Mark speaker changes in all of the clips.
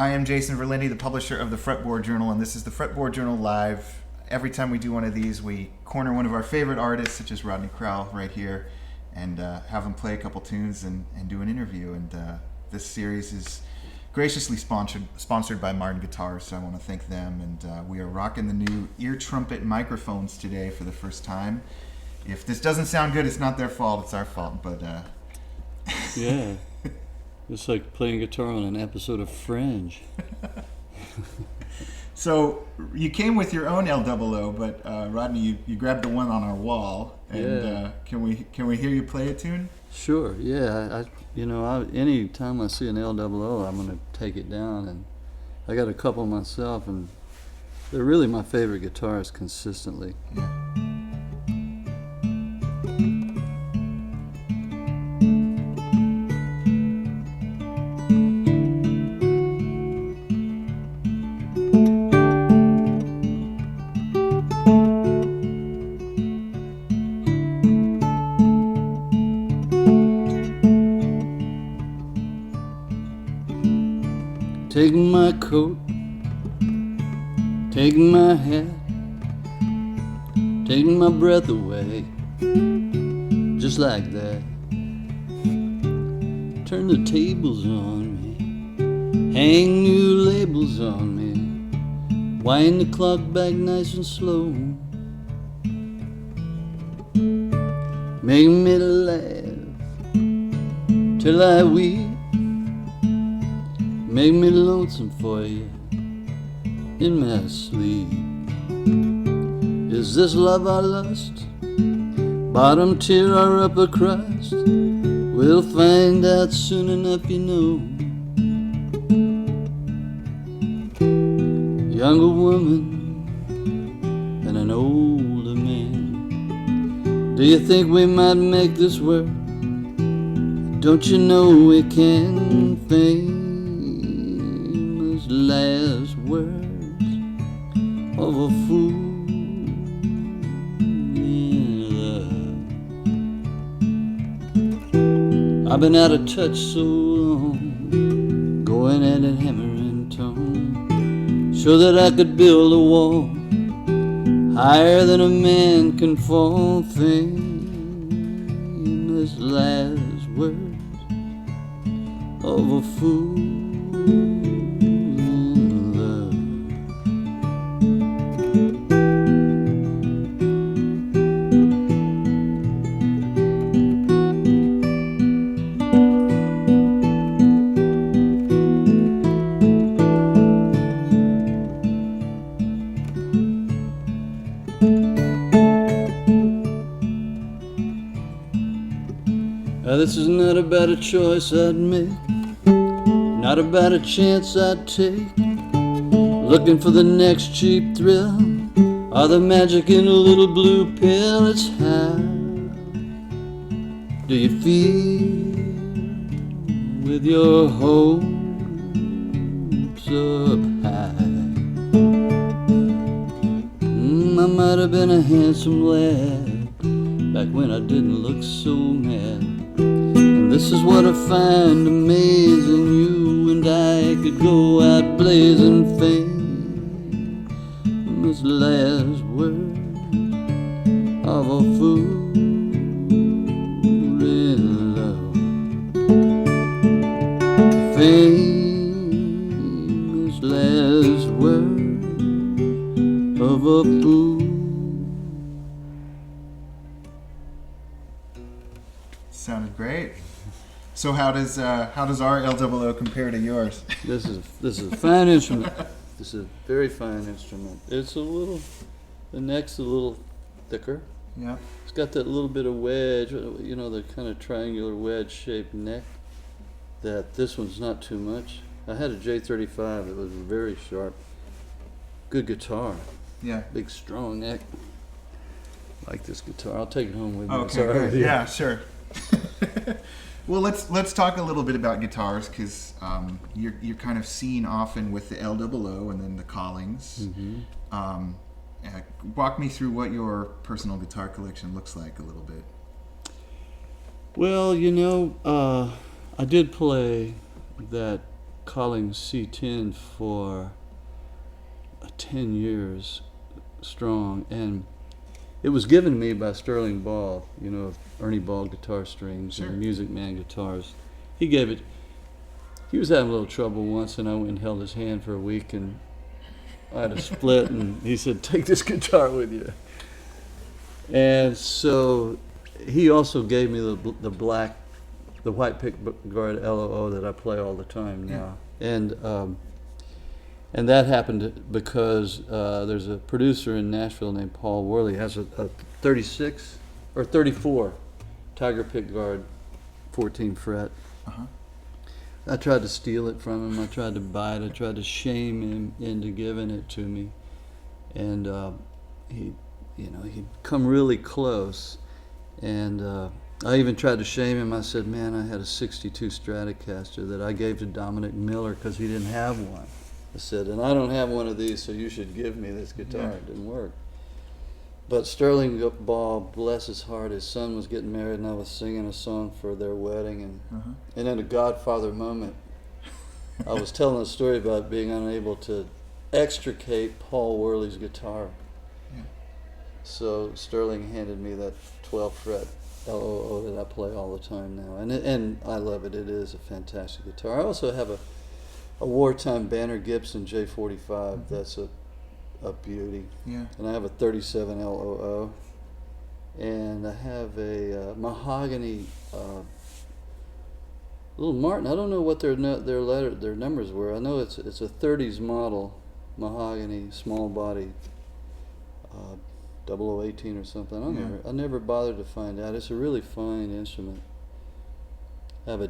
Speaker 1: I am Jason Verlinde, the publisher of the Fretboard Journal, and this is the Fretboard Journal Live. Every time we do one of these, we corner one of our favorite artists, such as Rodney Crowell right here, and have him play a couple tunes and do an interview. And this series is graciously sponsored by Martin Guitars, so I want to thank them. And we are rocking the new ear trumpet microphones today for the first time. If this doesn't sound good, it's not their fault, it's our fault. But
Speaker 2: yeah, it's like playing guitar on an episode of Fringe.
Speaker 1: So you came with your own L-00, but Rodney, you grabbed the one on our wall. And
Speaker 2: Yeah.
Speaker 1: Can we hear you play a tune?
Speaker 2: Sure, yeah. Any time I see an L-00, I'm going to take it down, and I got a couple myself, and they're really my favorite guitars consistently.
Speaker 1: Yeah.
Speaker 2: Taking my coat, taking my hat, taking my breath away, just like that. Turn the tables on me, hang new labels on me, wind the clock back nice and slow. Make me laugh till I weep. Make me lonesome for you in my sleep. Is this love or lust? Bottom tier or upper crust? We'll find out soon enough, you know. Younger woman and an older man. Do you think we might make this work? Don't you know we can think? Last words of a fool in love. I've been out of touch so long, going at it hammer and tone, so that I could build a wall higher than a man can fall. Famous last words of a fool. This is not about a choice I'd make, not about a chance I'd take, looking for the next cheap thrill, or the magic in a little blue pill. It's how do you feel with your hopes up high? I might have been a handsome lad back when I didn't look so mad. This is what I find amazing. You and I could go out blazing, famous last words of a fool in love. Famous last words of a fool.
Speaker 1: Sounded great. So how does our L-00 compare to yours?
Speaker 2: This is a fine instrument. This is a very fine instrument. It's the neck's a little thicker.
Speaker 1: Yeah.
Speaker 2: It's got that little bit of wedge, the kind of triangular wedge-shaped neck. That this one's not too much. I had a J35 that was very sharp. Good guitar.
Speaker 1: Yeah.
Speaker 2: Big strong neck. Like this guitar. I'll take it home with me.
Speaker 1: Okay. Good. Yeah. Sure. Well, let's talk a little bit about guitars, because you're kind of seen often with the L-00 and then the Collings.
Speaker 2: Mm-hmm.
Speaker 1: Walk me through what your personal guitar collection looks like a little bit.
Speaker 2: Well, I did play that calling C10 for 10 years strong, and it was given to me by Sterling Ball, you know, of Ernie Ball guitar strings
Speaker 1: Sure.
Speaker 2: and Music Man guitars. He gave it. He was having a little trouble once, and I went and held his hand for a week, and I had a split, and he said, "Take this guitar with you." And so he also gave me the white pickguard L-00 that I play all the time now. And that happened because there's a producer in Nashville named Paul Worley, has a 36 or 34 Tiger pickguard 14 fret.
Speaker 1: Uh-huh.
Speaker 2: I tried to steal it from him. I tried to buy it. I tried to shame him into giving it to me, and he'd come really close. And I even tried to shame him. I said, "Man, I had a '62 Stratocaster that I gave to Dominic Miller because he didn't have one." I said, "And I don't have one of these, so you should give me this guitar."
Speaker 1: Yeah.
Speaker 2: It didn't work. But Sterling Ball, bless his heart, his son was getting married, and I was singing a song for their wedding, and in a Godfather moment, I was telling a story about being unable to extricate Paul Worley's guitar.
Speaker 1: Yeah.
Speaker 2: So Sterling handed me that 12 fret L-00 that I play all the time now, and I love it. It is a fantastic guitar. I also have a wartime Banner Gibson J45. That's a beauty.
Speaker 1: Yeah.
Speaker 2: And I have a 37 L-00, and I have a mahogany little Martin. I don't know what their numbers were. I know it's a 30s model mahogany small body 0018 or something. I never bothered to find out. It's a really fine instrument. I have a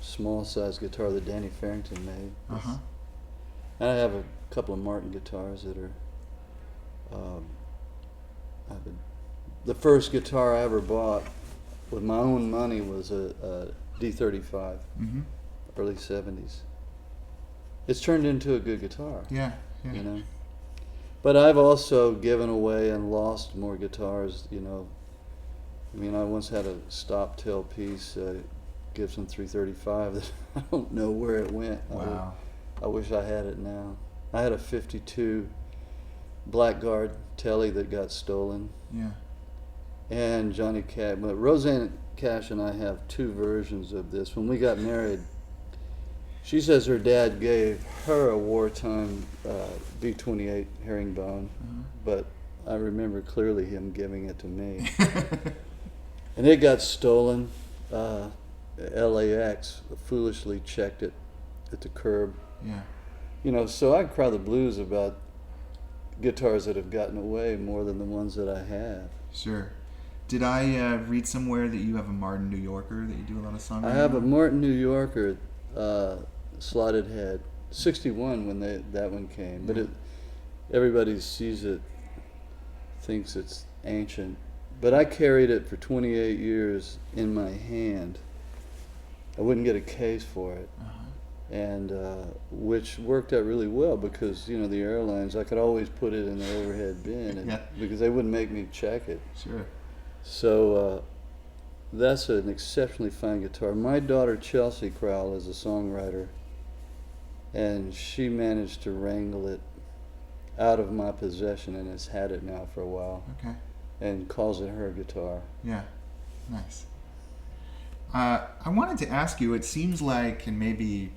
Speaker 2: small size guitar that Danny Farrington made.
Speaker 1: Uh-huh.
Speaker 2: And I have a couple of Martin guitars that are. The first guitar I ever bought with my own money was a D35, early '70s. It's turned into a good guitar.
Speaker 1: Yeah. Yeah.
Speaker 2: You know. But I've also given away and lost more guitars. You know. I mean, I once had a stop tail piece, Gibson 335, that I don't know where it went.
Speaker 1: Wow.
Speaker 2: I wish I had it now. I had a '52 Blackguard Telly that got stolen.
Speaker 1: Yeah.
Speaker 2: And Johnny Cash. But Roseanne Cash and I have two versions of this. When we got married, she says her dad gave her a wartime B-28 herringbone, but I remember clearly him giving it to me. And it got stolen. LAX foolishly checked it at the curb.
Speaker 1: Yeah.
Speaker 2: You know, so I cry the blues about guitars that have gotten away more than the ones that I have.
Speaker 1: Sure. Did I read somewhere that you have a Martin New Yorker that you do a lot of songwriting?
Speaker 2: I have a
Speaker 1: on?
Speaker 2: Martin New Yorker slotted head, '61 when that one came, but everybody sees it, thinks it's ancient. But I carried it for 28 years in my hand. I wouldn't get a case for it. And which worked out really well because, you know, the airlines, I could always put it in the overhead bin because they wouldn't make me check it.
Speaker 1: Sure.
Speaker 2: So that's an exceptionally fine guitar. My daughter Chelsea Crowell is a songwriter, and she managed to wrangle it out of my possession and has had it now for a while.
Speaker 1: Okay.
Speaker 2: And calls it her guitar.
Speaker 1: Yeah. Nice. I wanted to ask you, it seems like, and maybe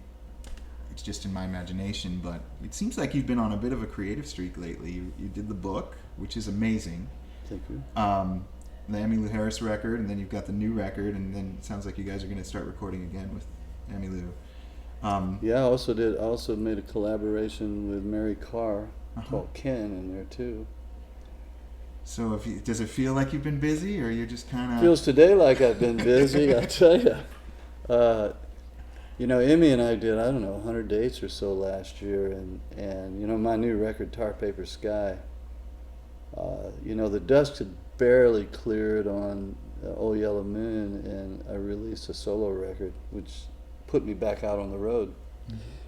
Speaker 1: it's just in my imagination, but it seems like you've been on a bit of a creative streak lately. You did the book, which is amazing.
Speaker 2: Thank you.
Speaker 1: The Emmylou Harris record, and then you've got the new record, and then it sounds like you guys are going to start recording again with Emmylou.
Speaker 2: Yeah, I also made a collaboration with Mary Carr called Ken in there too.
Speaker 1: So does it feel like you've been busy, or you're just kind of...
Speaker 2: Feels today like I've been busy, I tell you. You know, Emmy and I did, I don't know, 100 dates or so last year, and you know, my new record, Tarpaper Sky, you know, the dust had barely cleared on Old Yellow Moon, and I released a solo record, which put me back out on the road,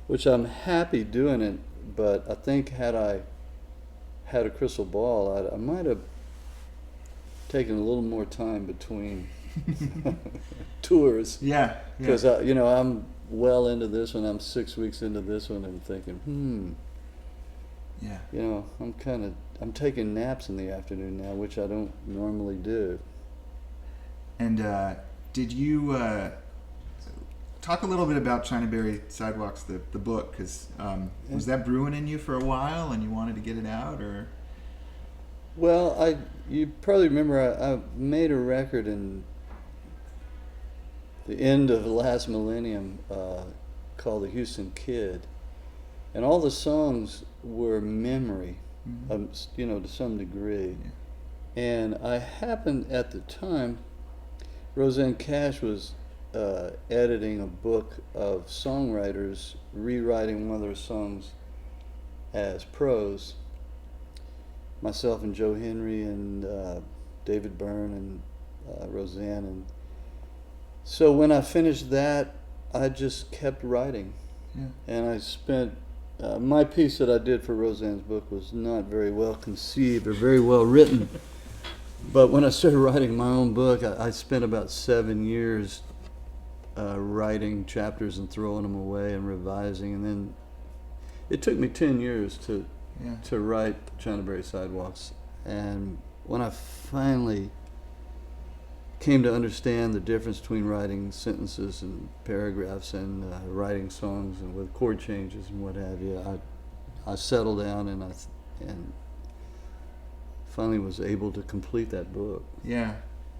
Speaker 2: which I'm happy doing it, but I think had I had a crystal ball, I might have taken a little more time between tours.
Speaker 1: Yeah.
Speaker 2: Because I'm well into this one. I'm 6 weeks into this one, and thinking,
Speaker 1: Yeah.
Speaker 2: I'm taking naps in the afternoon now, which I don't normally do.
Speaker 1: And did you talk a little bit about Chinaberry Sidewalks, the book? Because was that brewing in you for a while, and you wanted to get it out, or?
Speaker 2: Well, you probably remember I made a record in the end of the last millennium called The Houston Kid, and all the songs were memory, to some degree.
Speaker 1: Yeah.
Speaker 2: And I happened at the time, Roseanne Cash was editing a book of songwriters rewriting one of their songs as prose. Myself and Joe Henry and David Byrne and Roseanne. And so when I finished that, I just kept writing.
Speaker 1: Yeah.
Speaker 2: And I spent, my piece that I did for Roseanne's book was not very well conceived or very well written. But when I started writing my own book, I spent about 7 years writing chapters and throwing them away and revising. And then it took me 10 years to write Chinaberry Sidewalks. And when I finally came to understand the difference between writing sentences and paragraphs and writing songs and with chord changes and what have you, I settled down and finally was able to complete that book.
Speaker 1: Yeah.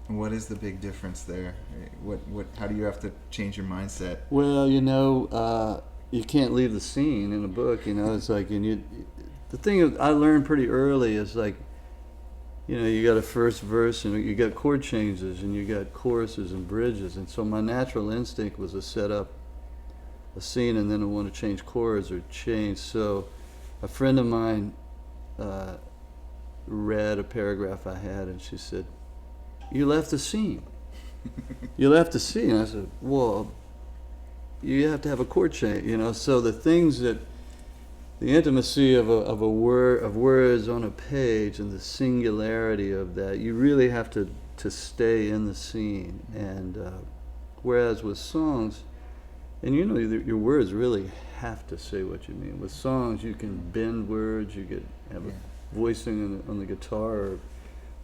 Speaker 1: And what is the big difference there? How do you have to change your mindset?
Speaker 2: Well, you can't leave the scene in a book. It's like, the thing I learned pretty early is like, you got a first verse and you got chord changes and you got choruses and bridges. And so my natural instinct was to set up a scene and then I want to change chords or change. So a friend of mine read a paragraph I had and she said, "You left the scene." You left the scene. I said, "Well, you have to have a chord change, So the things that the intimacy of words on a page and the singularity of that, you really have to stay in the scene. And whereas with songs, and your words really have to say what you mean. With songs, you can bend words. You could have a voicing on the guitar or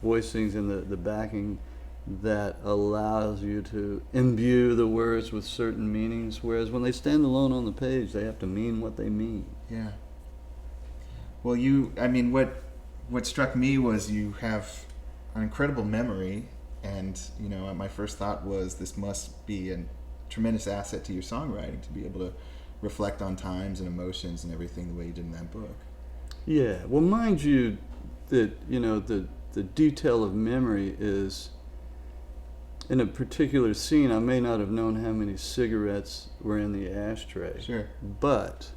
Speaker 2: voicings in the backing that allows you to imbue the words with certain meanings. Whereas when they stand alone on the page, they have to mean what they mean.
Speaker 1: Yeah. Well, what struck me was you have an incredible memory, and my first thought was this must be a tremendous asset to your songwriting to be able to reflect on times and emotions and everything the way you did in that book.
Speaker 2: Yeah. Well, mind you, that the detail of memory is in a particular scene. I may not have known how many cigarettes were in the ashtray.
Speaker 1: Sure.
Speaker 2: But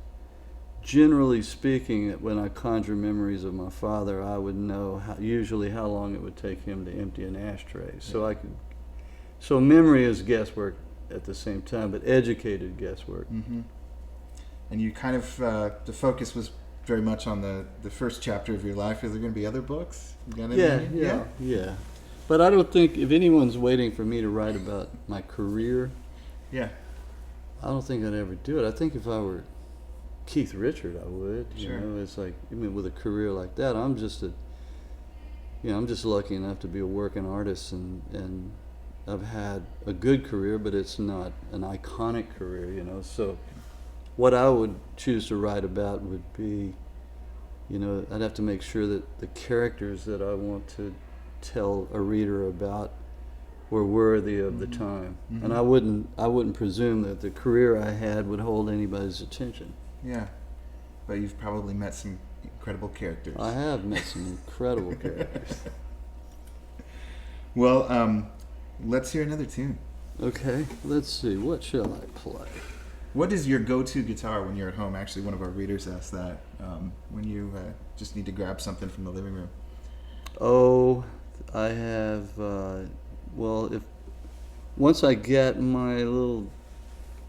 Speaker 2: generally speaking, when I conjure memories of my father, I would know usually how long it would take him to empty an ashtray. So memory is guesswork at the same time, but educated guesswork.
Speaker 1: Mm-hmm. And you kind of, the focus was very much on the first chapter of your life. Are there going to be other books?
Speaker 2: Yeah. But I don't think, if anyone's waiting for me to write about my career,
Speaker 1: I
Speaker 2: don't think I'd ever do it. I think if I were Keith Richard, I would.
Speaker 1: Sure.
Speaker 2: It's like, with a career like that, I'm just lucky enough to be a working artist, and I've had a good career, but it's not an iconic career, So what I would choose to write about would be, I'd have to make sure that the characters that I want to tell a reader about were worthy of the time.
Speaker 1: Mm-hmm.
Speaker 2: And I wouldn't presume that the career I had would hold anybody's attention.
Speaker 1: Yeah. But you've probably met some incredible characters.
Speaker 2: I have met some incredible characters.
Speaker 1: Well, let's hear another tune.
Speaker 2: Okay, let's see. What shall I play?
Speaker 1: What is your go-to guitar when you're at home? Actually, one of our readers asked that. When you just need to grab something from the living room.
Speaker 2: Oh, I have, once I get my little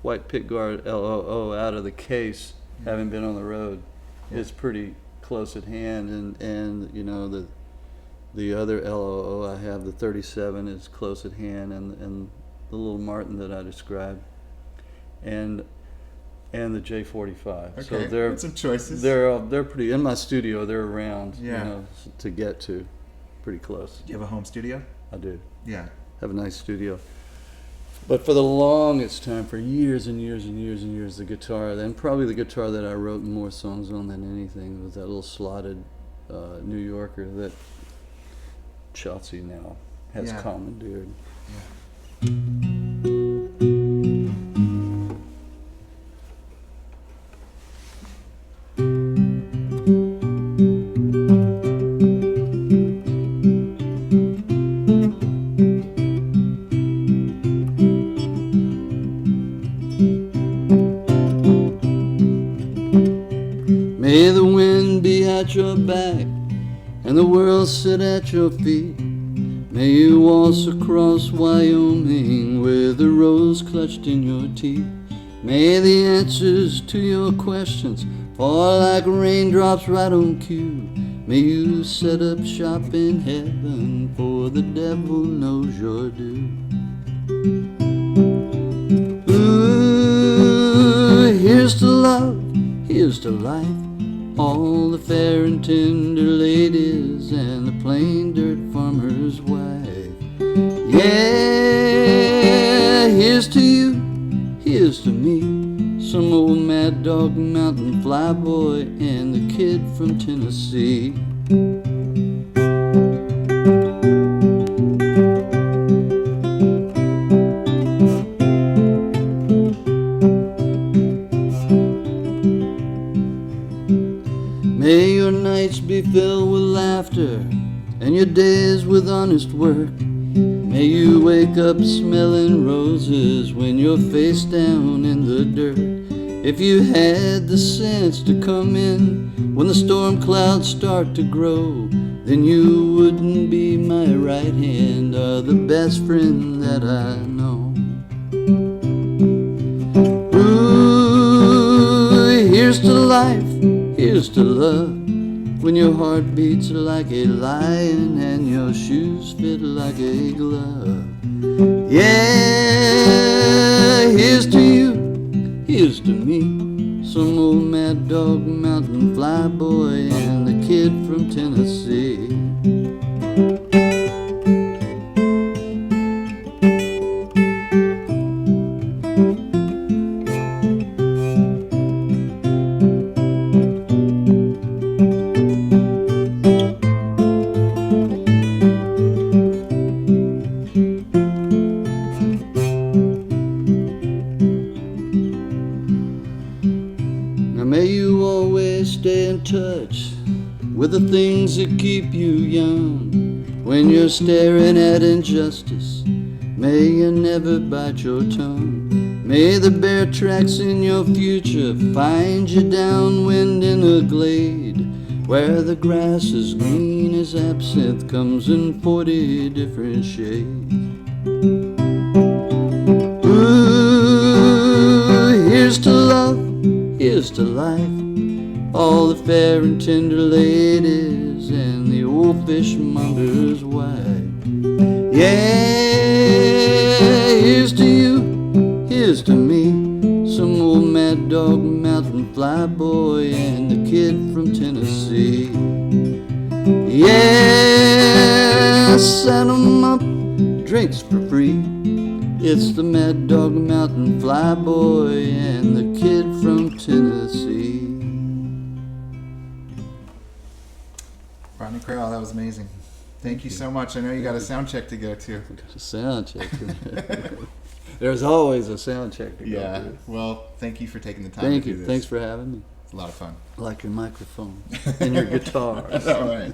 Speaker 2: white pickguard L-00 out of the case, having been on the road, it's pretty close at hand, and The other L-00 I have, the 37, is close at hand, and the little Martin that I described, and the J45.
Speaker 1: Okay,
Speaker 2: So they're
Speaker 1: some choices.
Speaker 2: they're pretty in my studio. They're around,
Speaker 1: Yeah.
Speaker 2: to get to, pretty close.
Speaker 1: Do you have a home studio?
Speaker 2: I do
Speaker 1: Yeah.
Speaker 2: have a nice studio. But for the longest time, for years and years and years and years, the guitar, and probably the guitar that I wrote more songs on than anything, was that little slotted New Yorker that Chelsea now has
Speaker 1: Yeah.
Speaker 2: commandeered. May the wind be at your back and the world sit at your feet. May you waltz across Wyoming with a rose clutched in your teeth. May the answers to your questions fall like raindrops right on cue. May you set up shop in heaven, for the devil knows your due. Ooh, here's to love, here's to life, all the fair and tender ladies and the plain dirt farmer's wife. Yeah, here's to you, here's to me, some old mad dog mountain flyboy and the kid from Tennessee. May your nights be filled with laughter and your days with honest work. May you wake up smelling roses when you're face down in the dirt. If you had the sense to come in when the storm clouds start to grow, then you wouldn't be my right hand or the best friend that I know. Ooh, here's to life, here's to love, when your heart beats like a lion and your shoes fit like a glove. Yeah, here's to you, here's to me, some old mad dog mountain flyboy and the kid from Tennessee. May you always stay in touch with the things that keep you young. When you're staring at injustice, may you never bite your tongue. May the bear tracks in your future find you downwind in a glade, where the grass is green as absinthe comes in 40 different shades. Ooh, here's to love, here's to life, all the fair and tender ladies and the old fishmonger's wife. Yeah, here's to you, here's to me, some old mad dog mountain flyboy and the kid from Tennessee. Yeah, set 'em up, drinks for free. It's the mad dog mountain flyboy and the kid from Tennessee.
Speaker 1: Rodney Crowell, that was amazing. Thank you so much. I know you got a sound check to go to.
Speaker 2: A sound check. There's always a sound check to go
Speaker 1: Yeah.
Speaker 2: to.
Speaker 1: Well, thank you for taking the time
Speaker 2: Thank
Speaker 1: to do
Speaker 2: you.
Speaker 1: this.
Speaker 2: Thanks for having me.
Speaker 1: It's a lot of fun.
Speaker 2: I like your microphone and your guitars.
Speaker 1: All right.